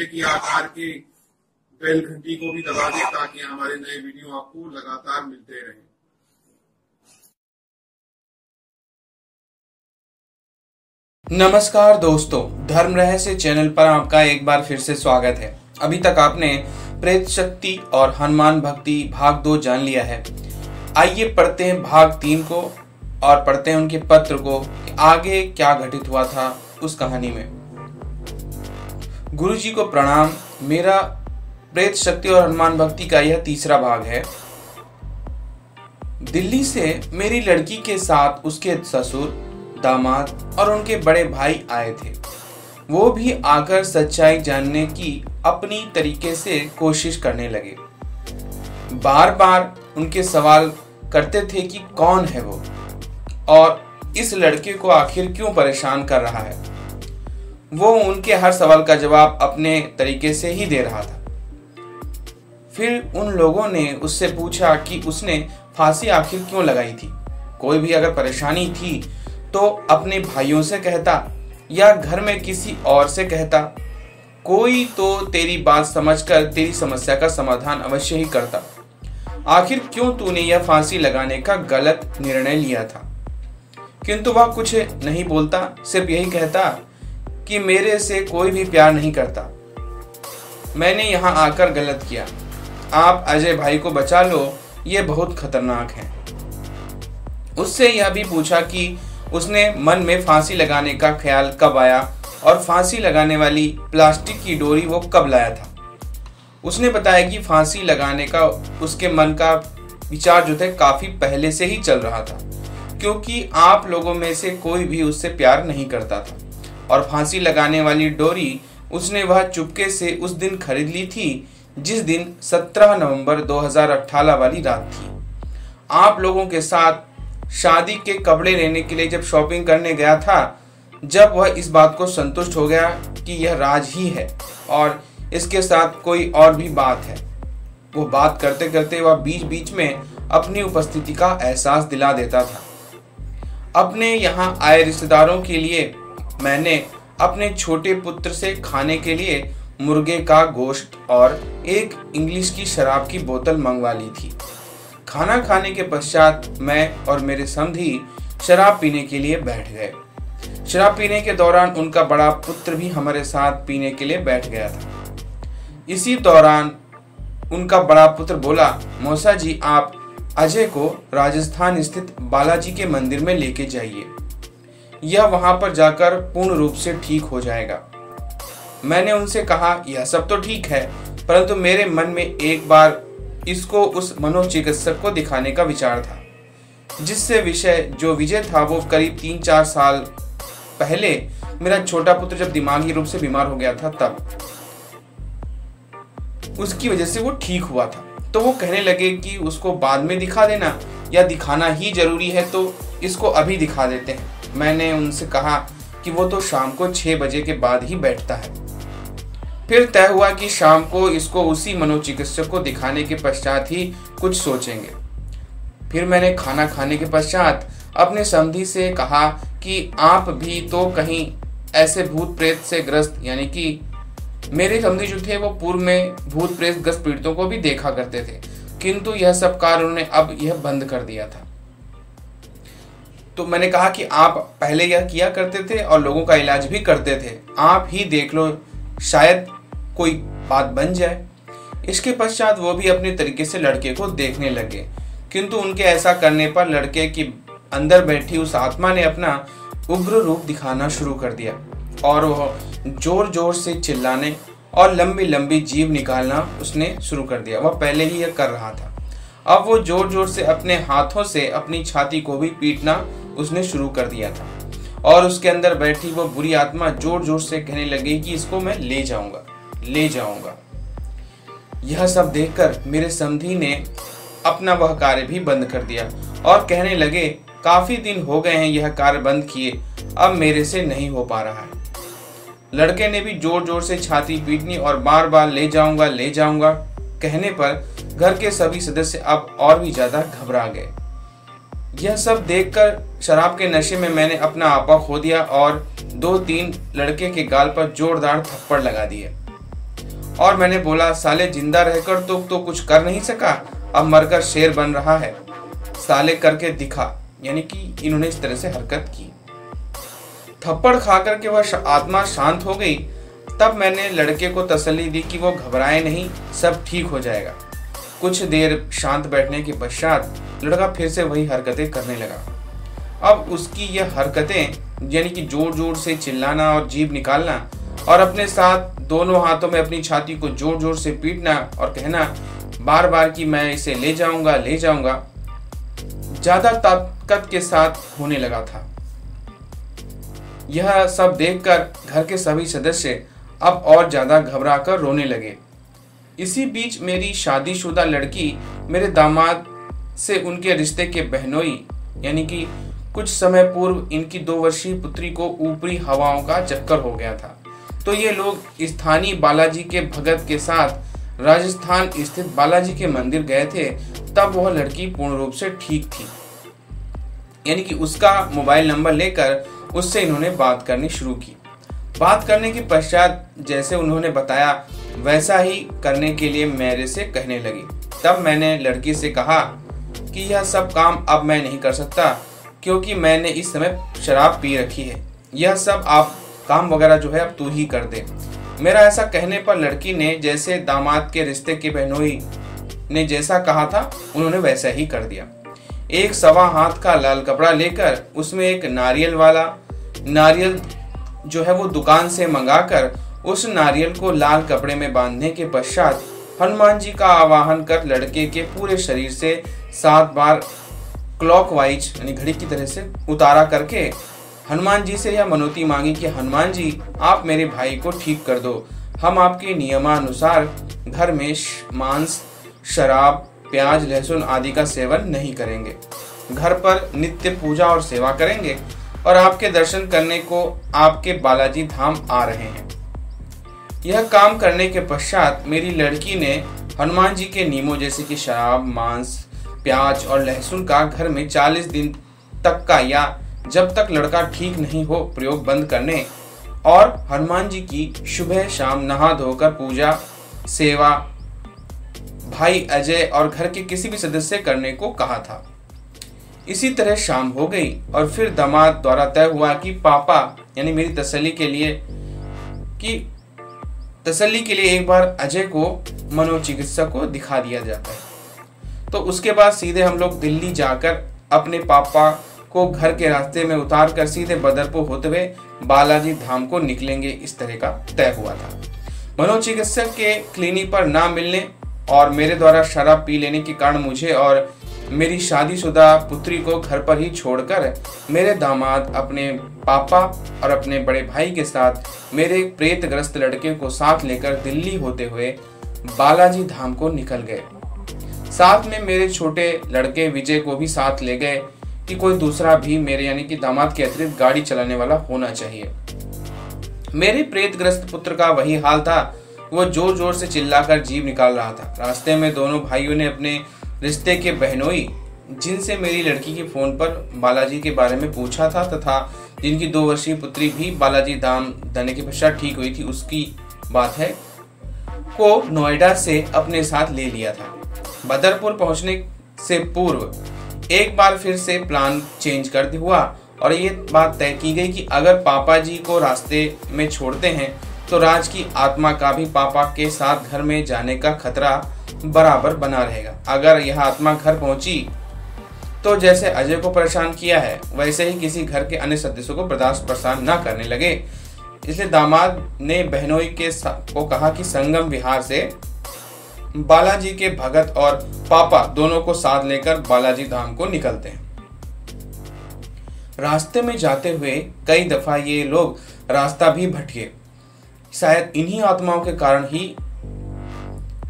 घंटे की आकार के बेल घंटी को भी दबा दें ताकि हमारे नए वीडियो आपको लगातार मिलते रहें। नमस्कार दोस्तों, धर्म रहस्य चैनल पर आपका एक बार फिर से स्वागत है। अभी तक आपने प्रेत शक्ति और हनुमान भक्ति भाग 2 जान लिया है। आइए पढ़ते हैं भाग 3 को और पढ़ते हैं उनके पत्र को कि आगे क्या घटित हुआ था उस कहानी में। गुरु जी को प्रणाम। मेरा प्रेत शक्ति और हनुमान भक्ति का यह तीसरा भाग है। दिल्ली से मेरी लड़की के साथ उसके ससुर, दामाद और उनके बड़े भाई आए थे। वो भी आकर सच्चाई जानने की अपनी तरीके से कोशिश करने लगे। बार बार उनके सवाल करते थे कि कौन है वो और इस लड़के को आखिर क्यों परेशान कर रहा है। वो उनके हर सवाल का जवाब अपने तरीके से ही दे रहा था। फिर उन लोगों ने उससे पूछा कि उसने फांसी आखिर क्यों लगाई थी। कोई भी अगर परेशानी थी तो अपने भाइयों से कहता या घर में किसी और से कहता। कोई तो तेरी बात समझकर तेरी समस्या का समाधान अवश्य ही करता। आखिर क्यों तूने यह फांसी लगाने का गलत निर्णय लिया था। किंतु वह कुछ नहीं बोलता, सिर्फ यही कहता कि मेरे से कोई भी प्यार नहीं करता। मैंने यहाँ आकर गलत किया। आप अजय भाई को बचा लो, ये बहुत खतरनाक है। उससे यह भी पूछा कि उसने मन में फांसी लगाने का ख्याल कब आया और फांसी लगाने वाली प्लास्टिक की डोरी वो कब लाया था। उसने बताया कि फांसी लगाने का उसके मन का विचार जो थे काफी पहले से ही चल रहा था, क्योंकि आप लोगों में से कोई भी उससे प्यार नहीं करता था और फांसी लगाने वाली डोरी उसने वह चुपके से उस दिन खरीद ली थी जिस दिन 17 नवंबर 2018 वाली रात थी। आप लोगों के साथ शादी के कपड़े लेने के लिए जब शॉपिंग करने गया था, जब वह इस बात को संतुष्ट हो गया कि यह राज ही है और इसके साथ कोई और भी बात है, वो बात करते करते वह बीच बीच में अपनी उपस्थिति का एहसास दिला देता था। अपने यहाँ आए रिश्तेदारों के लिए मैंने अपने छोटे पुत्र से खाने के लिए मुर्गे का गोश्त और एक इंग्लिश की शराब की बोतल मंगवा ली थी। खाना खाने के पश्चात मैं और मेरे समधी शराब पीने के लिए बैठ गए। शराब पीने के दौरान उनका बड़ा पुत्र भी हमारे साथ पीने के लिए बैठ गया था। इसी दौरान उनका बड़ा पुत्र बोला, मौसा जी, आप अजय को राजस्थान स्थित बालाजी के मंदिर में लेके जाइए। यह वहां पर जाकर पूर्ण रूप से ठीक हो जाएगा। मैंने उनसे कहा, यह सब तो ठीक है, परंतु मेरे मन में एक बार इसको उस मनोचिकित्सक को दिखाने का विचार था जिससे विजय था वो करीब 3-4 साल पहले मेरा छोटा पुत्र जब दिमागी रूप से बीमार हो गया था तब उसकी वजह से वो ठीक हुआ था। तो वो कहने लगे कि उसको बाद में दिखा देना या दिखाना ही जरूरी है तो इसको अभी दिखा देते हैं। मैंने उनसे कहा कि वो तो शाम को 6 बजे के बाद ही बैठता है। फिर तय हुआ कि शाम को इसको उसी मनोचिकित्सक को दिखाने के पश्चात ही कुछ सोचेंगे। फिर मैंने खाना खाने के पश्चात अपने समधी से कहा कि आप भी तो कहीं ऐसे भूत प्रेत से ग्रस्त, यानी कि मेरे समधी जो थे वो पूर्व में भूत प्रेत ग्रस्त पीड़ितों को भी देखा करते थे, किंतु यह सब कार्य उन्होंने अब यह बंद कर दिया था। तो मैंने कहा कि आप पहले यह किया करते थे और लोगों का इलाज भी करते थे, आप ही देख लो, शायद कोई बात बन जाए। इसके पश्चात वो भी अपने तरीके से लड़के को देखने लगे, किंतु उनके ऐसा करने पर लड़के की अंदर बैठी उस आत्मा ने अपना उग्र रूप दिखाना शुरू कर दिया और वह जोर जोर से चिल्लाने और लंबी लंबी जीभ निकालना उसने शुरू कर दिया। वह पहले ही यह कर रहा था, अब वो जोर जोर से अपने हाथों से अपनी छाती को भी पीटना उसने शुरू कर दिया था और उसके अंदर बैठी वो बुरी आत्मा जोर जोर से कहने लगी कि इसको मैं ले जाऊंगा, ले जाऊंगा। यह सब देखकर मेरे समधी ने अपना वह कार्य भी बंद कर दिया और कहने लगे, काफी दिन हो गए हैं यह कार्य बंद किए, अब मेरे से नहीं हो पा रहा है। लड़के ने भी जोर जोर से छाती पीटनी और बार बार ले जाऊंगा कहने पर घर के सभी सदस्य अब और भी ज्यादा घबरा गए। यह सब देखकर शराब के नशे में मैंने अपना आपा खो दिया और 2-3 लड़के के गाल पर जोरदार थप्पड़ लगा दिए। और मैंने बोला, साले जिंदा रहकर तो कुछ कर नहीं सका, अब मरकर शेर बन रहा है, साले करके दिखा। यानी कि इन्होंने इस तरह से हरकत की। थप्पड़ खाकर के वह आत्मा शांत हो गई। तब मैंने लड़के को तसल्ली दी कि वो घबराए नहीं, सब ठीक हो जाएगा। कुछ देर शांत बैठने के पश्चात लड़का फिर से वही हरकतें करने लगा। अब उसकी यह हरकतें यानी कि जोर जोर से चिल्लाना और जीभ निकालना और अपने साथ दोनों हाथों में अपनी छाती को जोर जोर से पीटना और कहना बार बार कि मैं इसे ले जाऊंगा ज्यादा ताकत के साथ होने लगा था। यह सब देखकर घर के सभी सदस्य अब और ज्यादा घबराकर रोने लगे। इसी बीच मेरी शादीशुदा लड़की मेरे दामाद से उनके रिश्ते के बहनोई यानी कि कुछ समय पूर्व इनकी 2 वर्षीय पुत्री को ऊपरी हवाओं का चक्कर हो गया था। तो ये लोग स्थानीय बालाजी के भगत के साथ राजस्थान स्थित बालाजी के मंदिर गए थे। तब वह लड़की पूर्ण रूप से ठीक थी, यानी कि उसका मोबाइल नंबर लेकर उससे इन्होंने बात करनी शुरू की। बात करने के पश्चात जैसे उन्होंने बताया वैसा ही करने के लिए मेरे से कहने लगी। तब मैंने लड़की से कहा कि यह सब काम अब मैं नहीं कर सकता क्योंकि मैंने इस समय शराब पी रखी है। यह सब आप काम वगैरह जो है अब तू ही कर दे। मेरा ऐसा कहने पर लड़की ने जैसे दामाद के रिश्ते की बहनोई ने जैसा कहा था उन्होंने वैसा ही कर दिया। एक 1.25 हाथ का लाल कपड़ा लेकर उसमें एक नारियल जो है वो दुकान से मंगाकर उस नारियल को लाल कपड़े में बांधने के पश्चात हनुमान जी का आवाहन कर लड़के के पूरे शरीर से 7 बार क्लॉकवाइज यानी घड़ी की तरह से उतारा करके हनुमान जी से यह मनौती मांगी कि हनुमान जी आप मेरे भाई को ठीक कर दो। हम आपके नियमानुसार घर में मांस, शराब, प्याज, लहसुन आदि का सेवन नहीं करेंगे। घर पर नित्य पूजा और सेवा करेंगे और आपके दर्शन करने को आपके बालाजी धाम आ रहे हैं। यह काम करने के पश्चात मेरी लड़की ने हनुमान जी के नियमों जैसे कि शराब, मांस, प्याज और लहसुन का घर में 40 दिन तक का या जब तक लड़का ठीक नहीं हो प्रयोग बंद करने और हनुमान जी की सुबह शाम नहा धोकर पूजा सेवा भाई अजय और घर के किसी भी सदस्य करने को कहा था। इसी तरह शाम हो गई और फिर दामाद द्वारा तय हुआ कि पापा यानी मेरी तसल्ली के लिए एक बार अजय को मनोचिकित्सक को दिखा दिया जाता है। तो उसके बाद सीधे हम लोग दिल्ली जाकर अपने पापा को घर के रास्ते में उतार कर सीधे बदरपुर होते हुए बालाजी धाम को निकलेंगे, इस तरह का तय हुआ था। मनोचिकित्सक के क्लिनिक पर ना मिलने और मेरे द्वारा शराब पी लेने के कारण मुझे और मेरी शादीशुदा पुत्री को घर पर ही छोड़कर मेरे दामाद अपने पापा और अपने बड़े भाई के साथ मेरे प्रेतग्रस्त लड़के को साथ लेकर दिल्ली होते हुए बालाजी धाम को निकल गए। साथ में मेरे छोटे लड़के विजय को भी साथ ले गए कि कोई दूसरा भी मेरे यानी कि दामाद के अतिरिक्त गाड़ी चलाने वाला होना चाहिए। मेरे प्रेतग्रस्त पुत्र का वही हाल था, वो जोर जोर से चिल्लाकर जीभ निकाल रहा था। रास्ते में दोनों भाइयों ने अपने रिश्ते के बहनोई जिनसे मेरी लड़की के फोन पर बालाजी के बारे में पूछा था तथा जिनकी 2 वर्षीय पुत्री भी बालाजी धाम जाने के पश्चात ठीक हुई थी, उसकी बात है, को नोएडा से अपने साथ ले लिया था। बदरपुर पहुंचने से पूर्व एक बार फिर से प्लान चेंज कर हुआ और ये बात तय की गई कि अगर पापा जी को रास्ते में छोड़ते हैं तो राज की आत्मा का भी पापा के साथ घर में जाने का खतरा बराबर बना रहेगा। अगर यह आत्मा घर पहुंची तो जैसे अजय को परेशान किया है वैसे ही किसी घर के अन्य सदस्यों को बर्दाश्त परेशान न करने लगे। इसलिए दामाद ने बहनोई को कहा कि संगम विहार से बालाजी के भगत और पापा दोनों को साथ लेकर बालाजी धाम को निकलते हैं। रास्ते में जाते हुए कई दफा ये लोग रास्ता भी भटके। शायद इन्हीं आत्माओं के कारण ही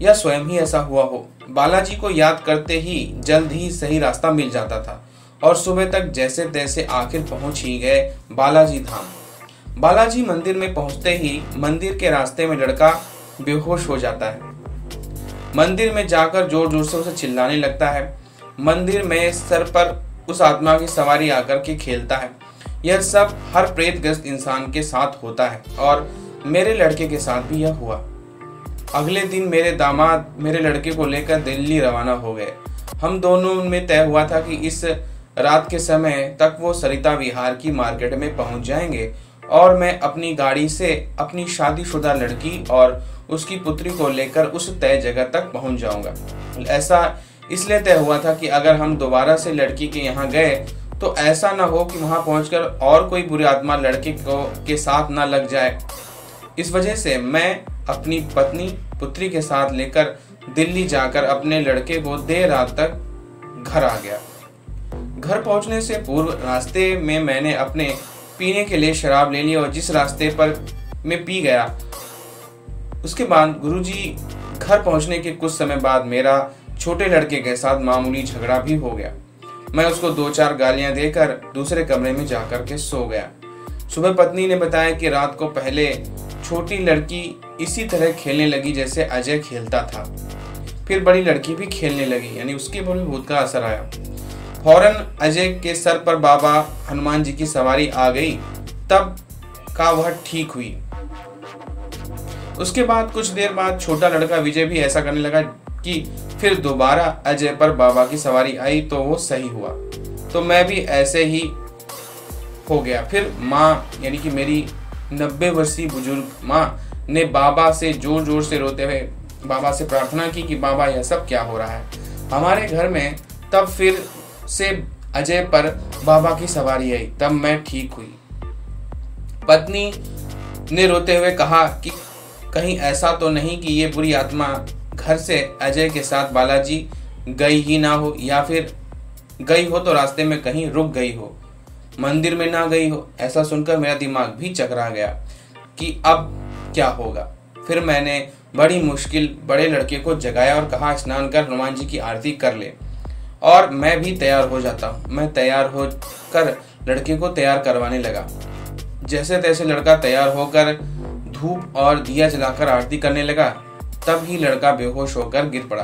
या स्वयं ही ऐसा हुआ हो। बालाजी को याद करते ही जल्द ही सही रास्ता मिल जाता था और सुबह तक जैसे तैसे आखिर पहुंच ही गए बालाजी धाम। बालाजी मंदिर में पहुंचते ही मंदिर के रास्ते में लड़का बेहोश हो जाता है। मंदिर में जाकर जोर जोर से उसे चिल्लाने लगता है। मंदिर में सर पर उस आत्मा की सवारी आकर के खेलता है। यह सब हर प्रेतग्रस्त इंसान के साथ होता है और मेरे लड़के के साथ भी यह हुआ। अगले दिन मेरे दामाद मेरे लड़के को लेकर दिल्ली रवाना हो गए। हम दोनों में तय हुआ था कि इस रात के समय तक वो सरिता विहार की मार्केट में पहुंच जाएंगे और मैं अपनी गाड़ी से अपनी शादीशुदा लड़की और उसकी पुत्री को लेकर उस तय जगह तक पहुंच जाऊंगा। ऐसा इसलिए तय हुआ था कि अगर हम दोबारा से लड़की के यहाँ गए तो ऐसा ना हो कि वहां पहुंचकर और कोई बुरी आत्मा लड़के के साथ ना लग जाए। इस वजह से मैं अपनी पत्नी पुत्री के साथ लेकर दिल्ली जाकर अपने लड़के को देर रात तक घर आ गया। घर पहुंचने से पूर्व रास्ते में मैंने अपने पीने के लिए शराब ले ली और जिस रास्ते पर मैं पी गया, उसके बाद गुरुजी घर पहुंचने के कुछ समय बाद मेरा छोटे लड़के के साथ मामूली झगड़ा भी हो गया। मैं उसको 2-4 गालियां देकर दूसरे कमरे में जाकर के सो गया। सुबह पत्नी ने बताया कि रात को पहले छोटी लड़की इसी तरह खेलने लगी जैसे अजय खेलता था, फिर बड़ी लड़की भी खेलने लगी, यानी उसके पर भी भूत का असर आया। फौरन अजय के सर पर बाबा हनुमान जी की सवारी आ गई, तब का वह ठीक हुई। उसके बाद कुछ देर बाद छोटा लड़का विजय भी ऐसा करने लगा कि फिर दोबारा अजय पर बाबा की सवारी आई तो वो सही हुआ, तो मैं भी ऐसे ही हो गया। फिर माँ यानी कि मेरी 90 वर्षीय बुजुर्ग माँ ने बाबा से जोर जोर से रोते हुए बाबा से प्रार्थना की कि बाबा यह सब क्या हो रहा है हमारे घर में। तब फिर से अजय पर बाबा की सवारी आई, तब मैं ठीक हुई। पत्नी ने रोते हुए कहा कि कहीं ऐसा तो नहीं कि ये बुरी आत्मा घर से अजय के साथ बालाजी गई ही ना हो, या फिर गई हो तो रास्ते में कहीं रुक गई हो, मंदिर में ना गई हो। ऐसा सुनकर मेरा दिमाग भी चकरा गया कि अब क्या होगा। फिर मैंने बड़ी मुश्किल बड़े लड़के को जगाया और कहा स्नान कर हनुमान जी की आरती कर ले और मैं भी तैयार हो जाता हूँ। मैं तैयार होकर लड़के को तैयार करवाने लगा। जैसे तैसे लड़का तैयार होकर धूप और दिया जलाकर आरती करने लगा, तब ही लड़का बेहोश होकर गिर पड़ा।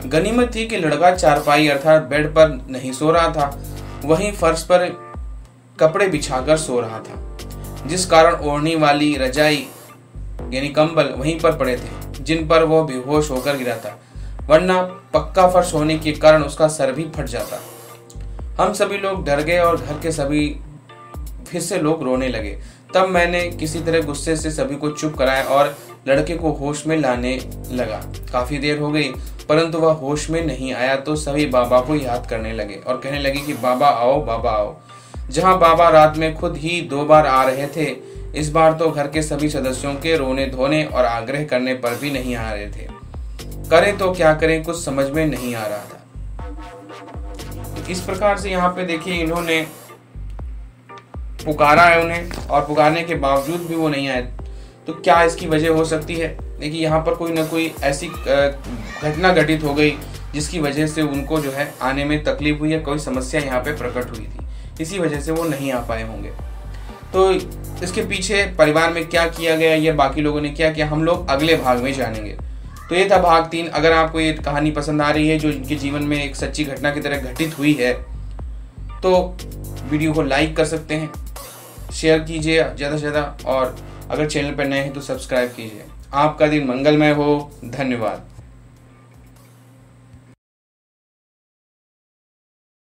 गनीमत थी कि लड़का चारपाई अर्थात बेड पर नहीं सो रहा था, वहीं फर्श पर कपड़े बिछाकर सो रहा था, जिस कारण ओढ़नी वाली रजाई यानी कंबल वहीं पर पड़े थे जिन पर वो बेहोश होकर गिरा था, वरना पक्का फर्श होने के कारण उसका सर भी फट जाता। हम सभी लोग डर गए और घर के सभी फिर से लोग रोने लगे। तब मैंने किसी तरह गुस्से से सभी को चुप कराया और लड़के को होश में लाने लगा। काफी देर हो गई परंतु वह होश में नहीं आया, तो सभी बाबा को याद करने लगे और कहने लगे कि बाबा आओ बाबा आओ। जहां बाबा रात में खुद ही 2 बार आ रहे थे, इस बार तो घर के सभी सदस्यों के रोने धोने और आग्रह करने पर भी नहीं आ रहे थे। करें तो क्या करें, कुछ समझ में नहीं आ रहा था। इस प्रकार से यहाँ पे देखिए इन्होंने पुकारा है उन्हें और पुकारने के बावजूद भी वो नहीं आए, तो क्या इसकी वजह हो सकती है। देखिए यहाँ पर कोई ना कोई ऐसी घटना घटित हो गई जिसकी वजह से उनको जो है आने में तकलीफ हुई है, कोई समस्या यहाँ पे प्रकट हुई थी, इसी वजह से वो नहीं आ पाए होंगे। तो इसके पीछे परिवार में क्या किया गया या बाकी लोगों ने क्या किया, हम लोग अगले भाग में जानेंगे। तो ये था भाग 3। अगर आपको ये कहानी पसंद आ रही है जो इनके जीवन में एक सच्ची घटना की तरह घटित हुई है, तो वीडियो को लाइक कर सकते हैं, शेयर कीजिए ज़्यादा से ज़्यादा, और अगर चैनल पर नए हैं तो सब्सक्राइब कीजिए। आपका दिन मंगलमय हो। धन्यवाद।